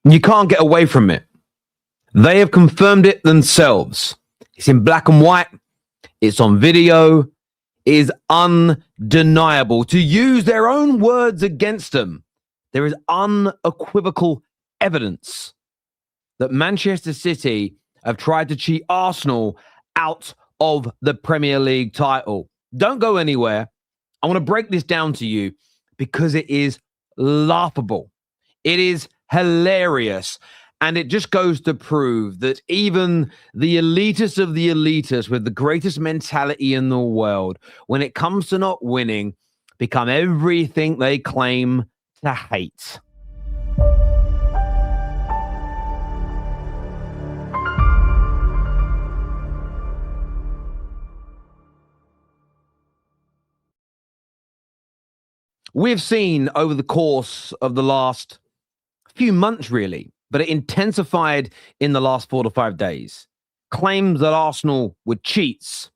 You can't get away from it. They have confirmed it themselves. It's in black and white. It's on video. It is undeniable. To use their own words against them, there is unequivocal evidence that Manchester City have tried to cheat Arsenal out of the Premier League title. Don't go anywhere. I want to break this down to you because it is laughable. It is hilarious. And it just goes to prove that even the elitists of the elitists with the greatest mentality in the world, when it comes to not winning, become everything they claim to hate. We've seen over the course of the last few months, really, but it intensified in the last 4 to 5 days. Claims that Arsenal were cheats,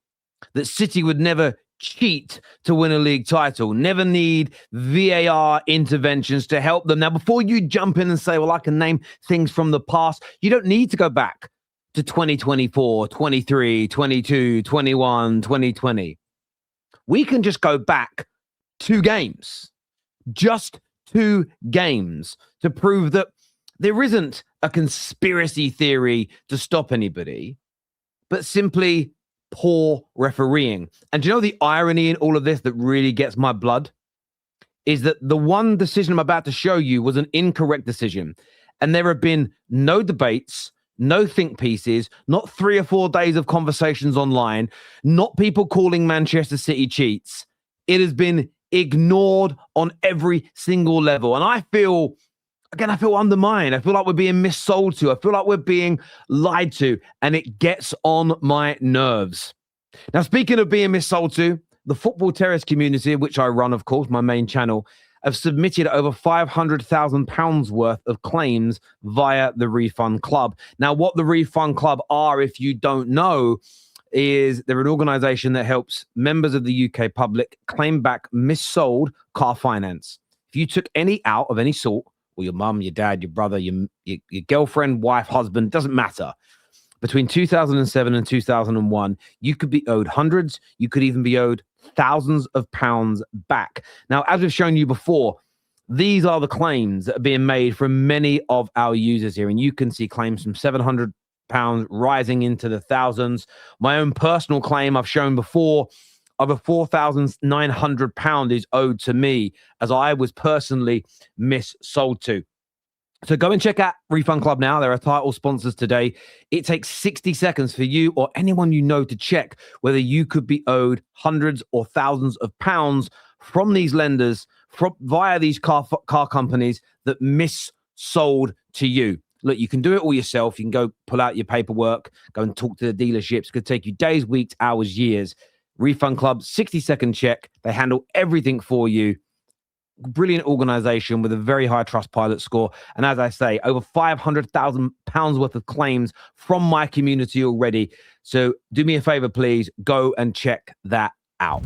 that City would never cheat to win a league title, never need VAR interventions to help them. Now, before you jump in and say, well, I can name things from the past, you don't need to go back to 2024, 23, 22, 21, 2020. We can just go back 2 games, just 2 games to prove that there isn't a conspiracy theory to stop anybody, but simply poor refereeing. And do you know the irony in all of this that really gets my blood? Is that the one decision I'm about to show you was an incorrect decision. And there have been no debates, no think pieces, not 3 or 4 days of conversations online, not people calling Manchester City cheats. It has been ignored on every single level. And I feel undermined. I feel like we're being missold to. I feel like we're being lied to, and it gets on my nerves. Now, speaking of being missold to, the Football Terrace community, which I run, of course, my main channel, have submitted over £500,000 worth of claims via the Refund Club. Now, what the Refund Club are, if you don't know, is they're an organization that helps members of the UK public claim back missold car finance. If you took any out of any sort, or your mum, your dad, your brother, your girlfriend, wife, husband, doesn't matter. Between 2007 and 2001, you could be owed hundreds, you could even be owed thousands of pounds back. Now, as we've shown you before, these are the claims that are being made from many of our users here. And you can see claims from £700 rising into the thousands. My own personal claim I've shown before, over £4,900 is owed to me as I was personally missold to. So go and check out Refund Club now. There are title sponsors today. It takes 60 seconds for you or anyone you know to check whether you could be owed hundreds or thousands of pounds from these lenders via these car companies that missold to you. Look, you can do it all yourself. You can go pull out your paperwork, go and talk to the dealerships. It could take you days, weeks, hours, years. Refund Club, 60-second check. They handle everything for you. Brilliant organization with a very high Trustpilot score. And as I say, over £500,000 worth of claims from my community already. So do me a favor, please. Go and check that out.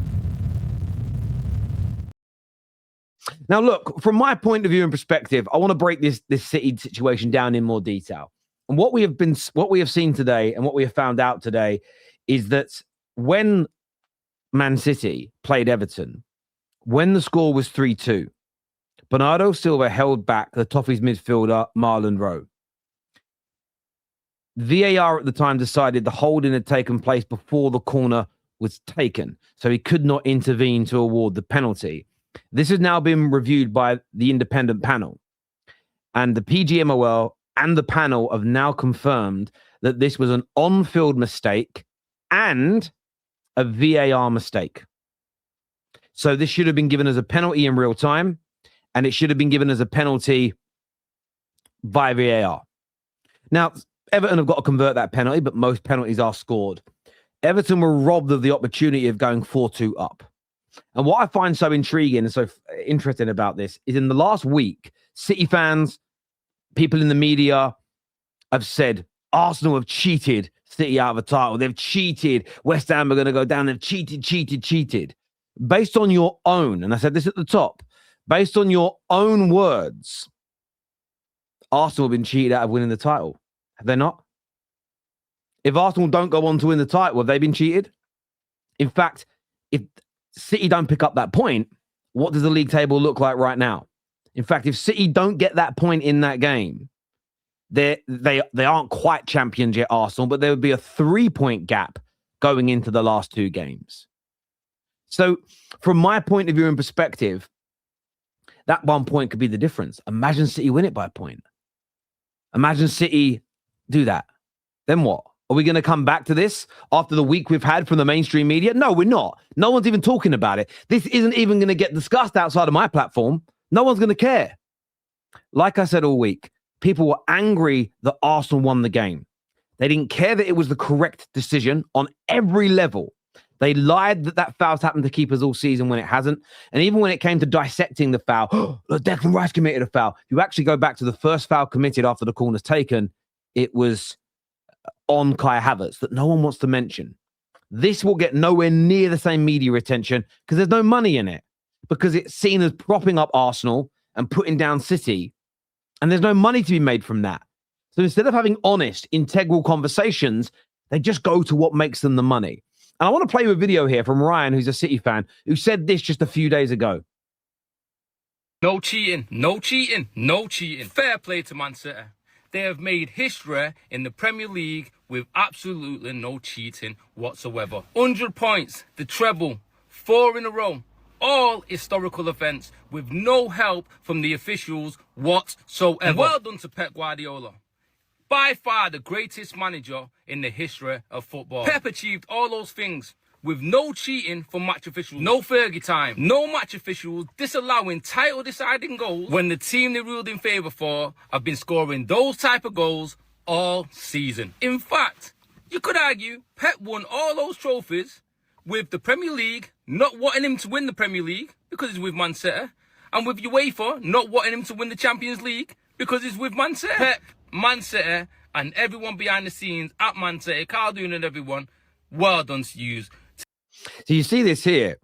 Now, look, from my point of view and perspective, I want to break this City situation down in more detail. And what we have seen today and what we have found out today is that when Man City played Everton, when the score was 3-2, Bernardo Silva held back the Toffees midfielder Marlon Rowe. VAR at the time decided the holding had taken place before the corner was taken, so he could not intervene to award the penalty. This has now been reviewed by the independent panel, and the PGMOL and the panel have now confirmed that this was an on-field mistake and a VAR mistake. So this should have been given as a penalty in real time, and it should have been given as a penalty by VAR. Now, Everton have got to convert that penalty, but most penalties are scored. Everton were robbed of the opportunity of going 4-2 up. And what I find so intriguing and so interesting about this is in the last week, City fans, people in the media have said Arsenal have cheated City out of a title. They've cheated. West Ham are going to go down. They've cheated. Based on your own, and I said this at the top, based on your own words, Arsenal have been cheated out of winning the title. Have they not? If Arsenal don't go on to win the title, have they been cheated? In fact, if City don't pick up that point, what does the league table look like right now? In fact, if City don't get that point in that game, they aren't quite champions yet, Arsenal, but there would be a 3-point gap going into the last 2 games. So from my point of view and perspective, that 1 point could be the difference. Imagine City win it by a point. Imagine City do that. Then what? Are we going to come back to this after the week we've had from the mainstream media? No, we're not. No one's even talking about it. This isn't even going to get discussed outside of my platform. No one's going to care. Like I said all week, people were angry that Arsenal won the game. They didn't care that it was the correct decision on every level. They lied that foul's happened to keepers all season when it hasn't. And even when it came to dissecting the foul, look, Declan Rice committed a foul. You actually go back to the first foul committed after the corner's taken, it was on Kai Havertz that no one wants to mention. This will get nowhere near the same media attention because there's no money in it, because it's seen as propping up Arsenal and putting down City, and there's no money to be made from that. So instead of having honest, integral conversations, they just go to what makes them the money. And I want to play you a video here from Ryan, who's a City fan, who said this just a few days ago. No cheating, no cheating, no cheating. Fair play to Man City. They have made history in the Premier League with absolutely no cheating whatsoever. 100 points, the treble, 4 in a row. All historical events with no help from the officials whatsoever. Well done to Pep Guardiola. By far the greatest manager in the history of football. Pep achieved all those things with no cheating from match officials. No Fergie time. No match officials disallowing title deciding goals when the team they ruled in favour for have been scoring those type of goals all season. In fact, you could argue Pep won all those trophies with the Premier League not wanting him to win the Premier League because he's with Man City, and with UEFA not wanting him to win the Champions League because he's with Man City. Pep, Man City, and everyone behind the scenes at Man City, Carl Doon and everyone, well done to you. So you see this here.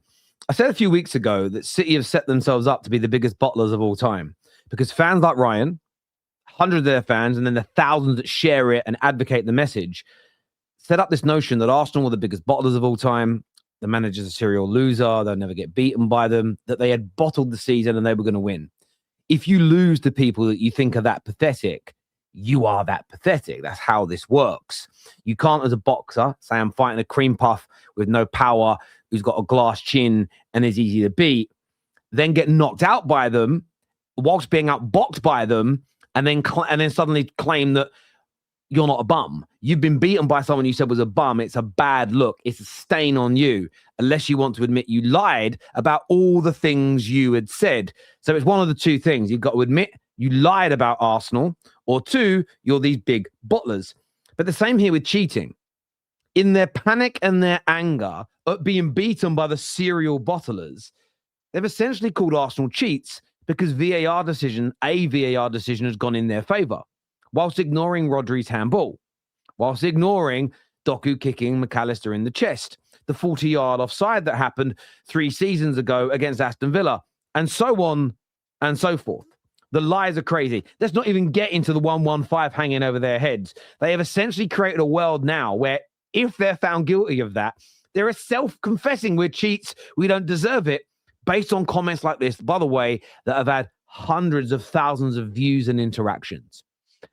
I said a few weeks ago that City have set themselves up to be the biggest bottlers of all time because fans like Ryan, hundreds of their fans, and then the thousands that share it and advocate the message, set up this notion that Arsenal were the biggest bottlers of all time. The manager's a serial loser. They'll never get beaten by them, that they had bottled the season and they were going to win. If you lose to people that you think are that pathetic, you are that pathetic. That's how this works. You can't, as a boxer, say I'm fighting a cream puff with no power, who's got a glass chin and is easy to beat, then get knocked out by them whilst being outboxed by them, and then suddenly claim that you're not a bum. You've been beaten by someone you said was a bum. It's a bad look. It's a stain on you, unless you want to admit you lied about all the things you had said. So it's one of the two things. You've got to admit you lied about Arsenal, or 2, you're these big bottlers. But the same here with cheating. In their panic and their anger at being beaten by the serial bottlers, they've essentially called Arsenal cheats because a VAR decision has gone in their favour, whilst ignoring Rodri's handball, whilst ignoring Doku kicking McAllister in the chest, the 40-yard offside that happened 3 seasons ago against Aston Villa, and so on and so forth. The lies are crazy. Let's not even get into the 115 hanging over their heads. They have essentially created a world now where if they're found guilty of that, they're self-confessing we're cheats, we don't deserve it, based on comments like this, by the way, that have had hundreds of thousands of views and interactions.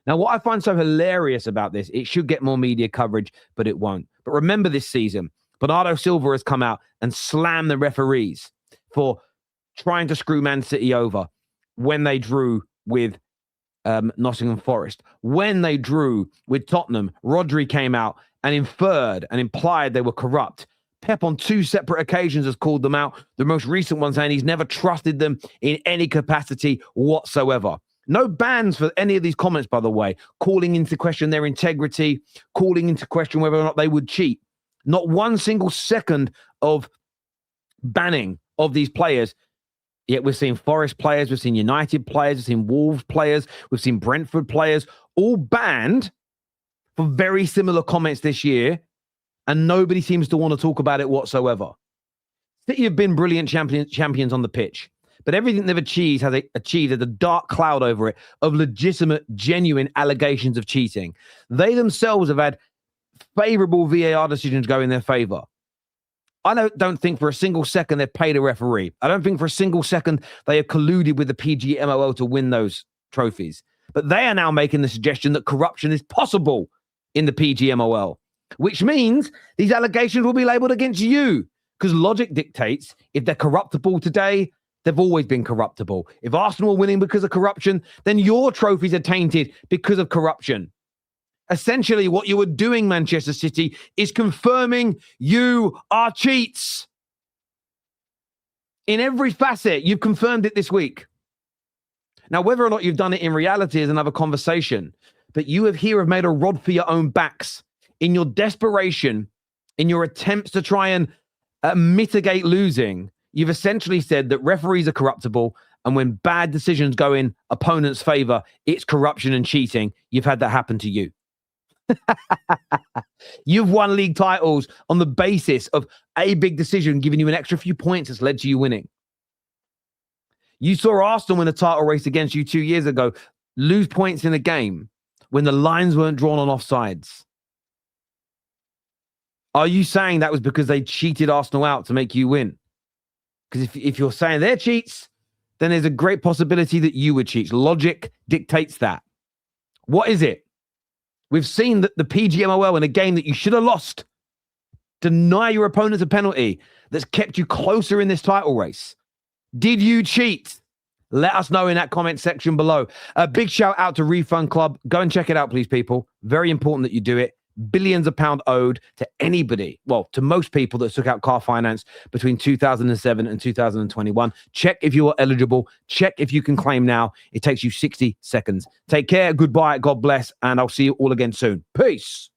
Now, what I find so hilarious about this, it should get more media coverage, but it won't. But remember this season, Bernardo Silva has come out and slammed the referees for trying to screw Man City over when they drew with Nottingham Forest. When they drew with Tottenham, Rodri came out and inferred and implied they were corrupt. Pep on 2 separate occasions has called them out. The most recent one saying he's never trusted them in any capacity whatsoever. No bans for any of these comments, by the way, calling into question their integrity, calling into question whether or not they would cheat. Not one single second of banning of these players. Yet we've seen Forest players, we've seen United players, we've seen Wolves players, we've seen Brentford players, all banned for very similar comments this year, and nobody seems to want to talk about it whatsoever. City have been brilliant champions on the pitch, But everything they've achieved has a dark cloud over it of legitimate, genuine allegations of cheating. They themselves have had favorable VAR decisions go in their favor. I don't think for a single second they've paid a referee. I don't think for a single second they have colluded with the PGMOL to win those trophies. But they are now making the suggestion that corruption is possible in the PGMOL, which means these allegations will be labeled against you, because logic dictates if they're corruptible today, they've always been corruptible. If Arsenal are winning because of corruption, then your trophies are tainted because of corruption. Essentially, what you were doing, Manchester City, is confirming you are cheats. In every facet, you've confirmed it this week. Now, whether or not you've done it in reality is another conversation, but you have made a rod for your own backs. In your desperation, in your attempts to try and mitigate losing, you've essentially said that referees are corruptible, and when bad decisions go in opponents' favor, it's corruption and cheating. You've had that happen to you. You've won league titles on the basis of a big decision giving you an extra few points that's led to you winning. You saw Arsenal win a title race against you 2 years ago, lose points in a game when the lines weren't drawn on offsides. Are you saying that was because they cheated Arsenal out to make you win? Because if you're saying they're cheats, then there's a great possibility that you were cheats. Logic dictates that. What is it? We've seen that the PGMOL in a game that you should have lost deny your opponents a penalty that's kept you closer in this title race. Did you cheat? Let us know in that comment section below. A big shout out to Refund Club. Go and check it out, please, people. Very important that you do it. Billions of pounds owed to anybody, well, to most people that took out car finance between 2007 and 2021. Check if you are eligible. Check if you can claim now. It takes you 60 seconds. Take care. Goodbye. God bless. And I'll see you all again soon. Peace.